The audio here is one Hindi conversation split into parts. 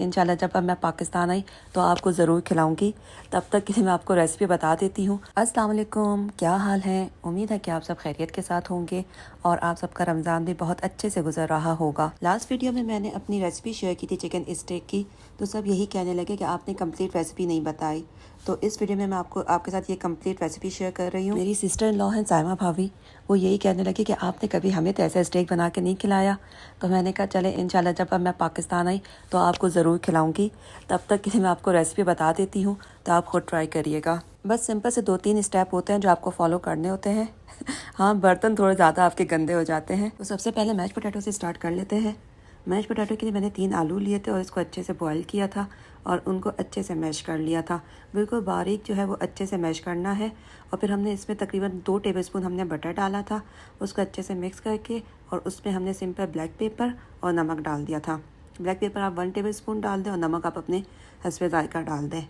इंशाल्लाह जब अब मैं पाकिस्तान आई तो आपको ज़रूर खिलाऊंगी। तब तक के लिए मैं आपको रेसिपी बता देती हूँ। अस्सलाम वालेकुम, क्या हाल है? उम्मीद है कि आप सब खैरियत के साथ होंगे और आप सबका रमज़ान भी बहुत अच्छे से गुजर रहा होगा। लास्ट वीडियो में मैंने अपनी रेसिपी शेयर की थी चिकन स्टेक की, तो सब यही कहने लगे कि आपने कंप्लीट रेसिपी नहीं बताई। तो इस वीडियो में मैं आपके साथ ये कंप्लीट रेसिपी शेयर कर रही हूँ। मेरी सिस्टर इन लॉ हैं साइमा भाभी, वो यही कहने लगी कि आपने कभी हमें तो ऐसा स्टेक बना के नहीं खिलाया। तो मैंने कहा चले इंशाल्लाह जब अब मैं पाकिस्तान आई तो आपको ज़रूर खिलाऊंगी। तब तक के लिए मैं आपको रेसिपी बता देती हूँ, तो आप खुद ट्राई करिएगा। बस सिंपल से 2-3 स्टेप होते हैं जो आपको फॉलो करने होते हैं। हाँ, बर्तन थोड़े ज़्यादा आपके गंदे हो जाते हैं। तो सबसे पहले मैश पोटैटो से स्टार्ट कर लेते हैं। मैश पोटैटो के लिए मैंने 3 आलू लिए थे और इसको अच्छे से बॉईल किया था और उनको अच्छे से मैश कर लिया था। बिल्कुल बारीक जो है वो अच्छे से मैश करना है। और फिर हमने इसमें तकरीबन 2 टेबलस्पून हमने बटर डाला था, उसको अच्छे से मिक्स करके और उसमें हमने सिंपल ब्लैक पेपर और नमक डाल दिया था। ब्लैक पेपर आप 1 टेबलस्पून डाल दें और नमक आप अपने हस्बे जायका डाल दें,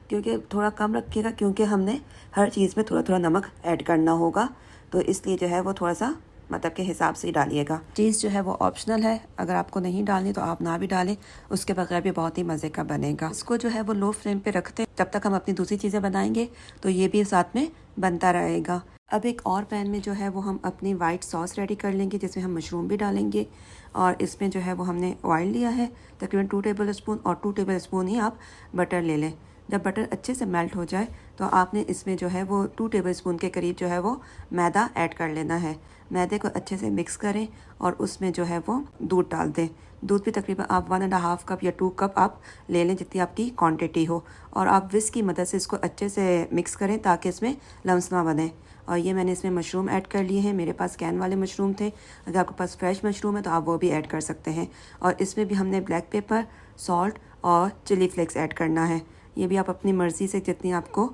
क्योंकि थोड़ा कम रखिएगा क्योंकि हमने हर चीज़ में थोड़ा थोड़ा नमक ऐड करना होगा, तो इसलिए जो है वो थोड़ा सा मतलब के हिसाब से ही डालिएगा। चीज़ जो है वो ऑप्शनल है, अगर आपको नहीं डालनी तो आप ना भी डालें, उसके बगैर भी बहुत ही मज़े का बनेगा। इसको जो है वो लो फ्लेम पे रखते हैं जब तक हम अपनी दूसरी चीज़ें बनाएंगे, तो ये भी साथ में बनता रहेगा। अब एक और पैन में जो है वो हम अपनी वाइट सॉस रेडी कर लेंगे, जिसमें हम मशरूम भी डालेंगे। और इसमें जो है वो हमने ऑयल लिया है तकरीबन 2 टेबलस्पून, और 2 टेबलस्पून ही आप बटर ले लें। जब बटर अच्छे से मेल्ट हो जाए तो आपने इसमें जो है वो 2 टेबलस्पून के करीब जो है वो मैदा ऐड कर लेना है। मैदे को अच्छे से मिक्स करें और उसमें जो है वो दूध डाल दें। दूध भी तकरीबन आप 1.5 कप या 2 कप आप ले लें, जितनी आपकी क्वांटिटी हो। और आप विस्क की मदद से इसको अच्छे से मिक्स करें ताकि इसमें लम्स ना बने। और ये मैंने इसमें मशरूम ऐड कर लिए हैं, मेरे पास कैन वाले मशरूम थे। अगर आपके पास फ्रेश मशरूम है तो आप वो भी ऐड कर सकते हैं। और इसमें भी हमने ब्लैक पेपर, सॉल्ट और चिली फ्लेक्स ऐड करना है। ये भी आप अपनी मर्ज़ी से जितनी आपको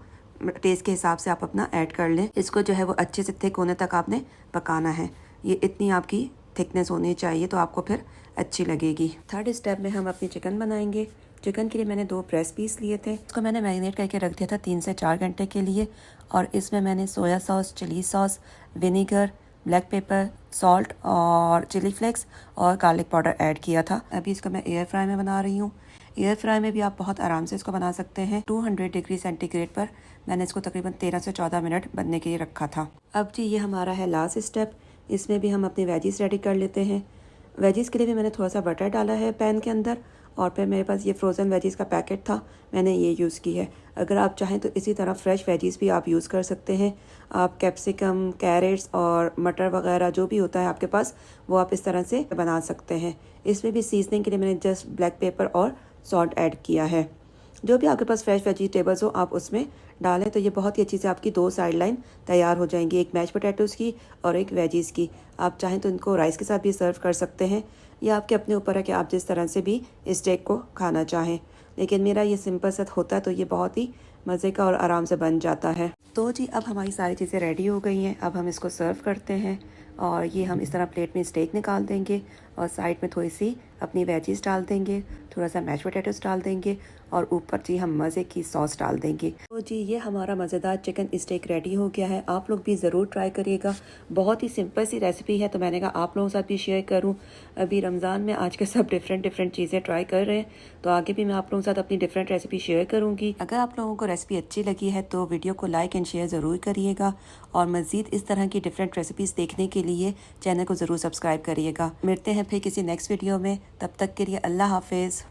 टेस्ट के हिसाब से आप अपना ऐड कर लें। इसको जो है वो अच्छे से थिक होने तक आपने पकाना है। ये इतनी आपकी थिकनेस होनी चाहिए तो आपको फिर अच्छी लगेगी। थर्ड स्टेप में हम अपनी चिकन बनाएंगे। चिकन के लिए मैंने 2 ब्रेस्ट पीस लिए थे, इसको मैंने मैरिनेट करके रख दिया था 3 से 4 घंटे के लिए। और इसमें मैंने soya sauce, chilli sauce, vinegar, black pepper, salt और चिली फ्लेक्स और गार्लिक पाउडर ऐड किया था। अभी इसको मैं एयर फ्राई में बना रही हूँ। एयर फ्राई में भी आप बहुत आराम से इसको बना सकते हैं। 200 डिग्री सेंटीग्रेड पर मैंने इसको तकरीबन 13 से 14 मिनट बनने के लिए रखा था। अब जी ये हमारा है लास्ट स्टेप। इसमें भी हम अपनी वेजिस रेडी कर लेते हैं। वेजिस के लिए भी मैंने थोड़ा सा बटर डाला है पैन के अंदर, और फिर मेरे पास ये फ्रोज़न वेजिस का पैकेट था, मैंने ये यूज़ की है। अगर आप चाहें तो इसी तरह फ्रेश वेजिस भी आप यूज़ कर सकते हैं। आप कैप्सिकम, कैरेट्स और मटर वगैरह जो भी होता है आपके पास, वो आप इस तरह से बना सकते हैं। इसमें भी सीजनिंग के लिए मैंने जस्ट ब्लैक पेपर और सॉल्ट ऐड किया है। जो भी आपके पास फ्रेश वेजिटेबल्स हो आप उसमें डालें, तो ये बहुत ही अच्छी से आपकी 2 साइड लाइन तैयार हो जाएंगी, एक मैश पोटैटोज़ की और एक वेजीज़ की। आप चाहें तो इनको राइस के साथ भी सर्व कर सकते हैं, या आपके अपने ऊपर है कि आप जिस तरह से भी स्टेक को खाना चाहें। लेकिन मेरा ये सिंपल सा होता है तो ये बहुत ही मज़े का और आराम से बन जाता है। तो जी अब हमारी सारी चीज़ें रेडी हो गई हैं। अब हम इसको सर्व करते हैं और ये हम इस तरह प्लेट में स्टेक निकाल देंगे और साइड में थोड़ी सी अपनी वेजीज डाल देंगे, थोड़ा सा मैश पोटैटोज़ डाल देंगे और ऊपर जी हम मज़े की सॉस डाल देंगे। तो जी ये हमारा मज़ेदार चिकन स्टेक रेडी हो गया है। आप लोग भी ज़रूर ट्राई करिएगा। बहुत ही सिंपल सी रेसिपी है, तो मैंने कहा आप लोगों के साथ भी शेयर करूं। अभी रमज़ान में आज के सब डिफरेंट चीज़ें ट्राई कर रहे हैं, तो आगे भी मैं आप लोगों के साथ अपनी डिफरेंट रेसिपी शेयर करूँगी। अगर आप लोगों को रेसिपी अच्छी लगी है तो वीडियो को लाइक एंड शेयर ज़रूर करिएगा, और मज़ीद इस तरह की डिफरेंट रेसिपीज़ देखने के लिए चैनल को ज़रूर सब्सक्राइब करिएगा। मिलते हैं फिर किसी नेक्स्ट वीडियो में, तब तक के लिए अल्लाह हाफिज़।